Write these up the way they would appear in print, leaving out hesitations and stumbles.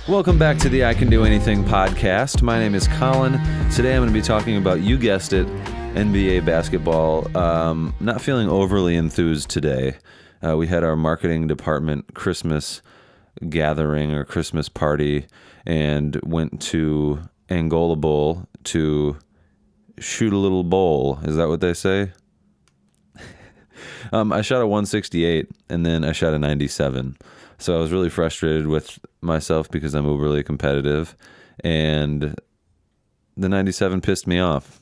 Welcome back to the I Can Do Anything podcast. My name is Colin. Today I'm going to be talking about, you guessed it, NBA basketball. Not feeling overly enthused today. We had our marketing department Christmas gathering or Christmas party and went to Angola Bowl to shoot a little bowl. Is that what they say? I shot a 168 and then I shot a 97. So I was really frustrated with myself because I'm overly competitive, and the 97 pissed me off.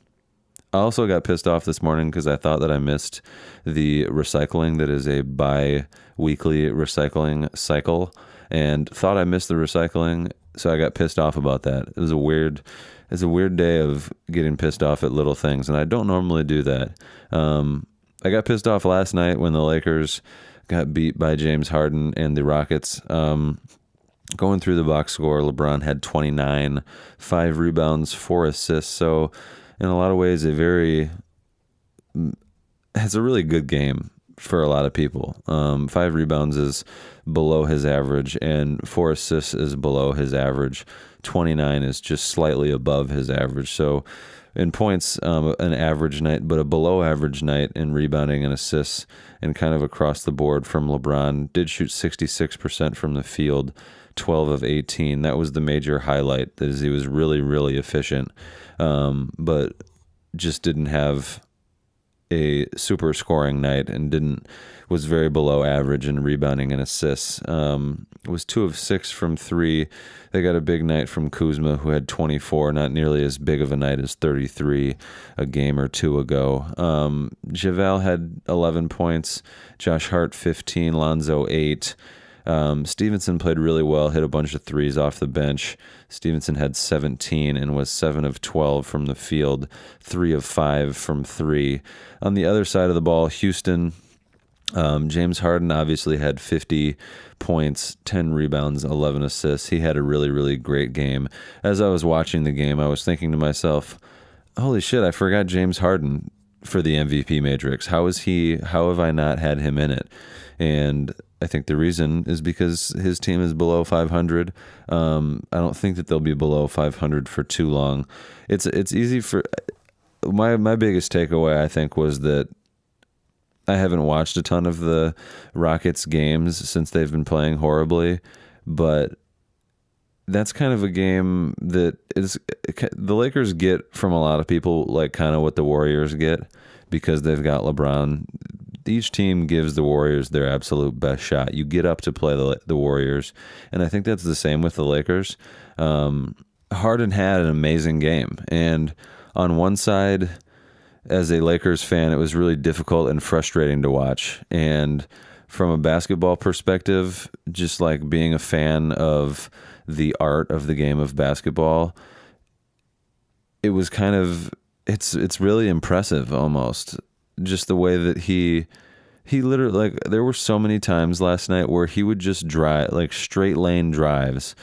I also got pissed off this morning because I thought that I missed the recycling that is a bi-weekly recycling cycle, and thought I missed the recycling, so I got pissed off about that. It was a weird day of getting pissed off at little things, and I don't normally do that. I got pissed off last night when the Lakers got beat by James Harden and the Rockets. Going through the box score, LeBron had 29, 5 rebounds, 4 assists. So in a lot of ways, it's a really good game for a lot of people. 5 rebounds is below his average, and 4 assists is below his average. 29 is just slightly above his average. So in points, an average night, but a below average night in rebounding and assists, and kind of across the board from LeBron. Did shoot 66% from the field, 12 of 18. That was the major highlight, that is he was really, really efficient, but just didn't have a super scoring night and was very below average in rebounding and assists. Was 2 of 6 from 3. They got a big night from Kuzma, who had 24, not nearly as big of a night as 33 a game or two ago. JaVale had 11 points, Josh Hart 15, Lonzo 8. Stevenson played really well, hit a bunch of threes off the bench. Stevenson had 17 and was 7 of 12 from the field, 3 of 5 from 3. On the other side of the ball, Houston, James Harden obviously had 50 points, 10 rebounds, 11 assists. He had a really, really great game. As I was watching the game, I was thinking to myself, holy shit, I forgot James Harden for the MVP matrix. How have I not had him in it? And I think the reason is because his team is below 500. I don't think that they'll be below 500 for too long. It's easy for my biggest takeaway, I think, was that I haven't watched a ton of the Rockets games since they've been playing horribly, but that's kind of a game that the Lakers get from a lot of people, like kind of what the Warriors get, because they've got LeBron. Each team gives the Warriors their absolute best shot. You get up to play the Warriors, and I think that's the same with the Lakers. Harden had an amazing game, and on one side, as a Lakers fan, it was really difficult and frustrating to watch. And from a basketball perspective, just like being a fan of the art of the game of basketball, it was kind of, it's really impressive almost. Just the way that he literally, like, there were so many times last night where he would just drive, like straight lane drives,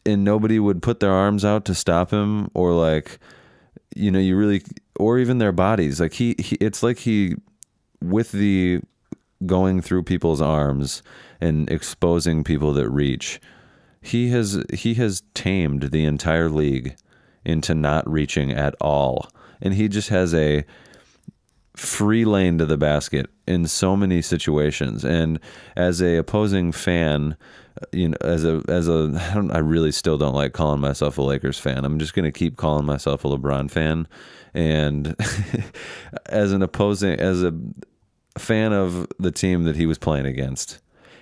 and nobody would put their arms out to stop him, or like, or even their bodies. Like it's like he, with the going through people's arms and exposing people that reach, he has tamed the entire league into not reaching at all. And he just has a free lane to the basket in so many situations. And as a opposing fan, I really still don't like calling myself a Lakers fan. I'm just going to keep calling myself a LeBron fan. And as a fan of the team that he was playing against,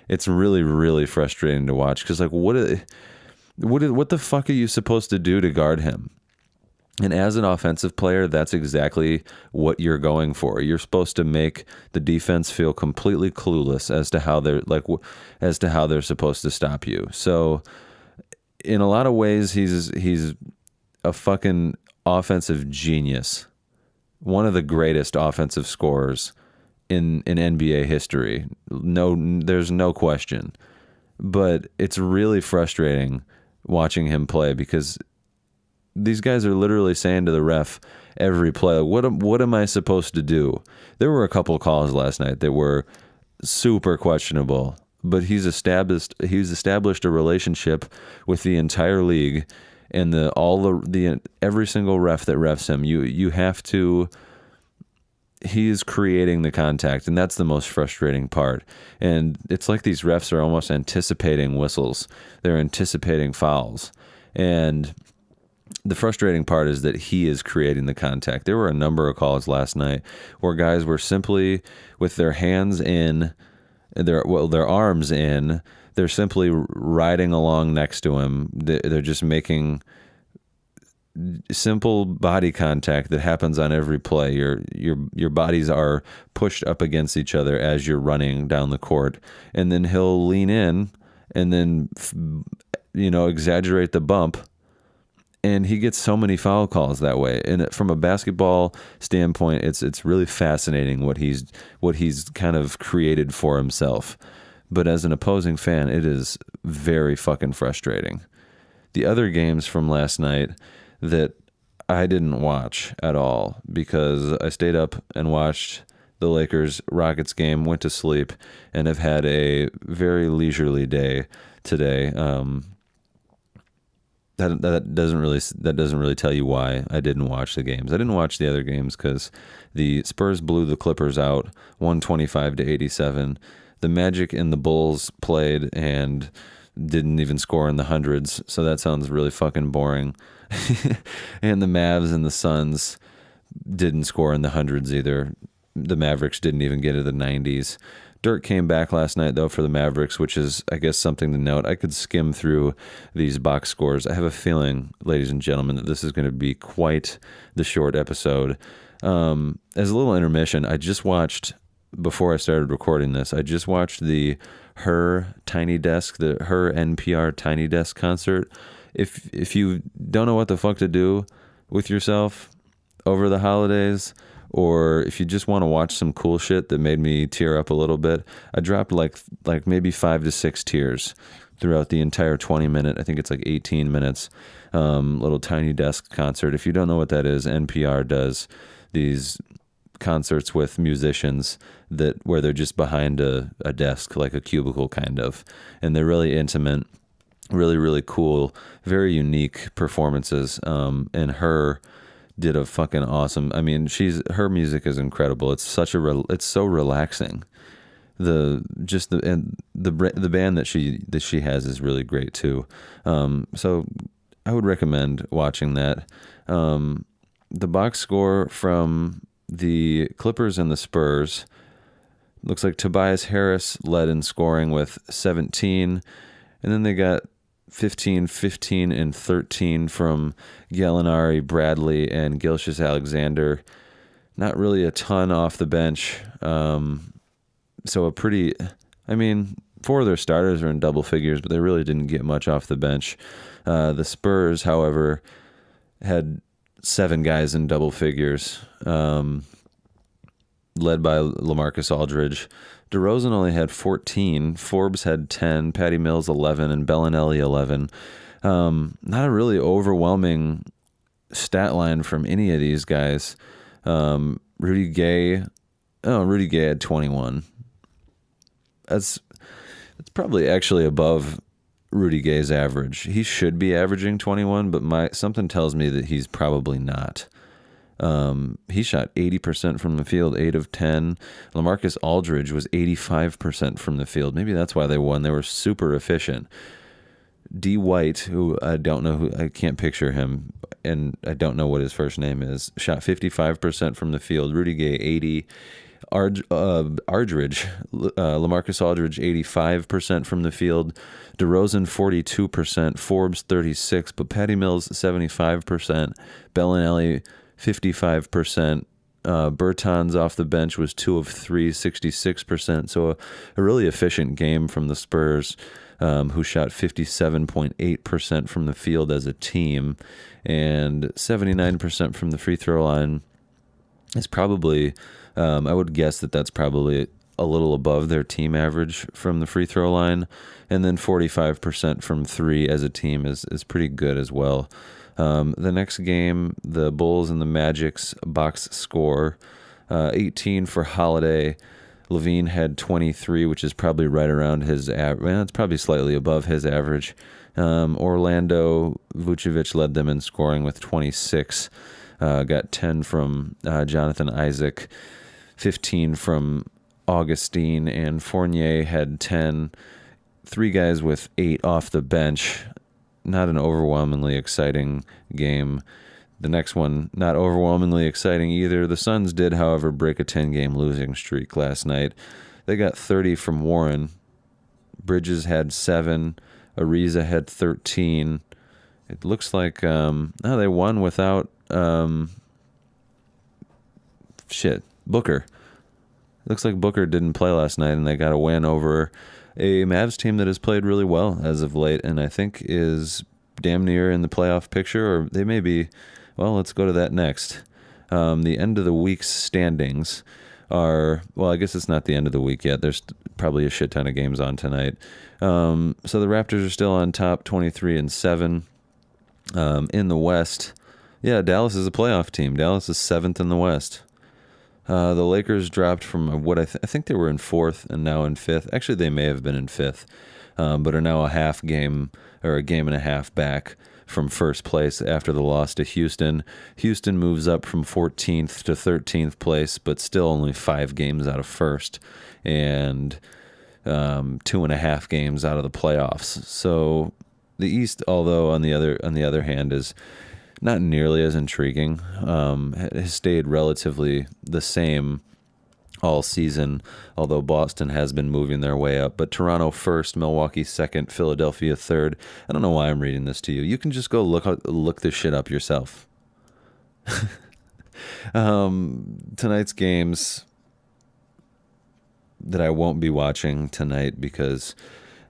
it's really, really frustrating to watch. Because like, what the fuck are you supposed to do to guard him? And as an offensive player, that's exactly what you're going for. You're supposed to make the defense feel completely clueless as to how they're supposed to stop you. So, in a lot of ways, he's a fucking offensive genius, one of the greatest offensive scorers in NBA history. No, there's no question. But it's really frustrating watching him play, because these guys are literally saying to the ref every play, what am I supposed to do? There were a couple calls last night that were super questionable, but he's established a relationship with the entire league, and every single ref that refs him. You have to. He is creating the contact, and that's the most frustrating part. And it's like these refs are almost anticipating whistles. They're anticipating fouls. And the frustrating part is that he is creating the contact. There were a number of calls last night where guys were simply with their hands in, their arms in, they're simply riding along next to him. They're just making simple body contact that happens on every play. Your bodies are pushed up against each other as you're running down the court, and then he'll lean in and then exaggerate the bump, and he gets so many foul calls that way. And from a basketball standpoint, it's really fascinating what he's kind of created for himself. But as an opposing fan, it is very fucking frustrating. The other games from last night that I didn't watch at all because I stayed up and watched the Lakers-Rockets game, went to sleep, and have had a very leisurely day today. That doesn't really tell you why I didn't watch the games. I didn't watch the other games because the Spurs blew the Clippers out 125-87. The Magic and the Bulls played and didn't even score in the hundreds, so that sounds really fucking boring. And the Mavs and the Suns didn't score in the hundreds either. The Mavericks didn't even get to the 90s. Dirk came back last night, though, for the Mavericks, which is, I guess, something to note. I could skim through these box scores. I have a feeling, ladies and gentlemen, that this is going to be quite the short episode. As a little intermission, I just watched, before I started recording this, I just watched the Her NPR Tiny Desk concert. If you don't know what the fuck to do with yourself over the holidays, or if you just want to watch some cool shit that made me tear up a little bit, I dropped like maybe 5 to 6 tears throughout the entire 20-minute, I think it's like 18 minutes, little Tiny Desk concert. If you don't know what that is, NPR does these concerts with musicians where they're just behind a desk, like a cubicle kind of, and they're really intimate, really, really cool, very unique performances. And Her did a fucking awesome. I mean, her music is incredible. It's it's so relaxing. The band that she has is really great too. So I would recommend watching that. The box score from the Clippers and the Spurs looks like Tobias Harris led in scoring with 17, and then they got 15, 15, and 13 from Gallinari, Bradley, and Gilgeous-Alexander. Not really a ton off the bench. So four of their starters are in double figures, but they really didn't get much off the bench. The Spurs, however, had 7 guys in double figures, led by LaMarcus Aldridge. DeRozan only had 14, Forbes had 10, Patty Mills 11, and Bellinelli 11. Not a really overwhelming stat line from any of these guys. Rudy Gay had 21. That's probably actually above Rudy Gay's average. He should be averaging 21, but something tells me that he's probably not. He shot 80% from the field, 8 of 10. LaMarcus Aldridge was 85% from the field. Maybe that's why they won. They were super efficient. D. White, who I can't picture him, and I don't know what his first name is, shot 55% from the field. Rudy Gay, 80. LaMarcus Aldridge, 85% from the field. DeRozan, 42%. Forbes, 36%. But Patty Mills, 75%. Bellinelli, 55%. Bertans off the bench was 2 of 3, 66%. So a really efficient game from the Spurs, who shot 57.8% from the field as a team, and 79% from the free throw line. Is probably, I would guess that's probably a little above their team average from the free throw line. And then 45% from 3 as a team is pretty good as well. The next game, the Bulls and the Magic's box score, 18 for Holiday, Levine had 23, which is probably right around his average. Well, it's probably slightly above his average. Orlando, Vucevic led them in scoring with 26. Got 10 from Jonathan Isaac, 15 from Augustine, and Fournier had 10. 3 guys with 8 off the bench. Not an overwhelmingly exciting game. The next one, not overwhelmingly exciting either. The Suns did, however, break a 10-game losing streak last night. They got 30 from Warren. Bridges had 7. Ariza had 13. It looks like they won without Booker. It looks like Booker didn't play last night, and they got a win over a Mavs team that has played really well as of late, and I think is damn near in the playoff picture, or they may be. Well, let's go to that next. The end of the week's standings are, well, I guess it's not the end of the week yet. There's probably a shit ton of games on tonight. So the Raptors are still on top, 23-7. In the West, yeah, Dallas is a playoff team. Dallas is 7th in the West. The Lakers dropped from what I think they were in 4th and now in 5th. Actually, they may have been in 5th, but are now a game and a half back from first place after the loss to Houston. Houston moves up from 14th to 13th place, but still only 5 games out of first and 2.5 games out of the playoffs. So the East, although on the other hand, is not nearly as intriguing. Has stayed relatively the same all season, although Boston has been moving their way up. But Toronto first, Milwaukee second, Philadelphia third. I don't know why I'm reading this to you. You can just go look this shit up yourself. Tonight's games that I won't be watching tonight because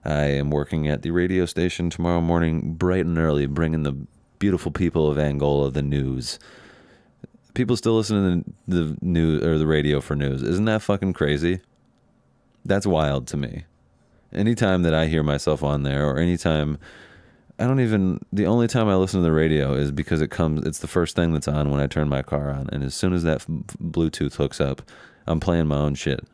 I am working at the radio station tomorrow morning bright and early, bringing the beautiful people of Angola the news. People still listen to the news or the radio for news. Isn't that fucking crazy? That's wild to me. Anytime that I hear myself on there, or anytime, the only time I listen to the radio is because it's the first thing that's on when I turn my car on. And as soon as that Bluetooth hooks up, I'm playing my own shit.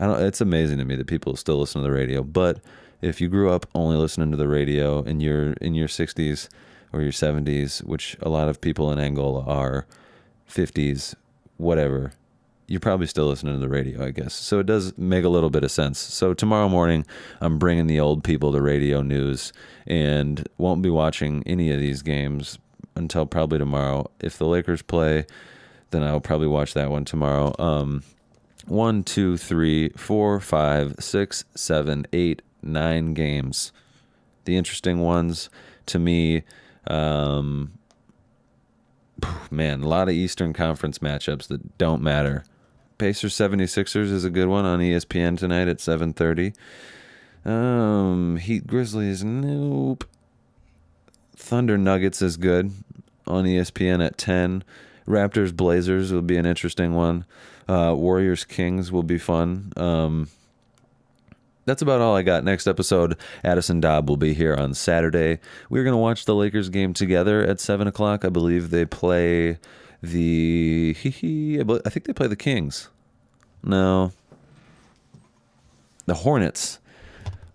It's amazing to me that people still listen to the radio. But if you grew up only listening to the radio and you're in your 60s or your 70s, which a lot of people in Angola are, 50s, whatever, you're probably still listening to the radio, I guess. So it does make a little bit of sense. So tomorrow morning, I'm bringing the old people the radio news and won't be watching any of these games until probably tomorrow. If the Lakers play, then I'll probably watch that one tomorrow. 1, 2, 3, 4, 5, 6, 7, 8, 9 games. The interesting ones to me, man, a lot of Eastern Conference matchups that don't matter. Pacers 76ers is a good one on ESPN tonight at 7:30. Heat Grizzlies, nope. Thunder Nuggets is good on ESPN at 10. Raptors Blazers will be an interesting one. Warriors Kings will be fun. That's about all I got. Next episode, Addison Dobb will be here on Saturday. We're going to watch the Lakers game together at 7 o'clock. I believe they play I think they play the Kings. No. The Hornets.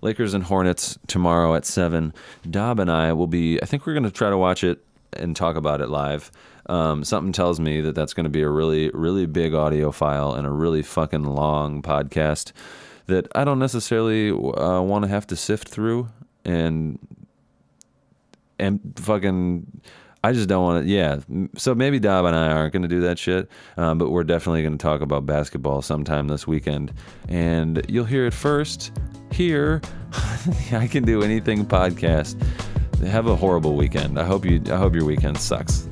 Lakers and Hornets tomorrow at 7. Dobb and I will be, I think we're going to try to watch it and talk about it live. Something tells me that that's going to be a really, really big audio file and a really fucking long podcast that I don't necessarily want to have to sift through and fucking, I just don't want to, yeah. So maybe Dob and I aren't going to do that shit, but we're definitely going to talk about basketball sometime this weekend, and you'll hear it first here. I Can Do Anything podcast. Have a horrible weekend. I hope your weekend sucks.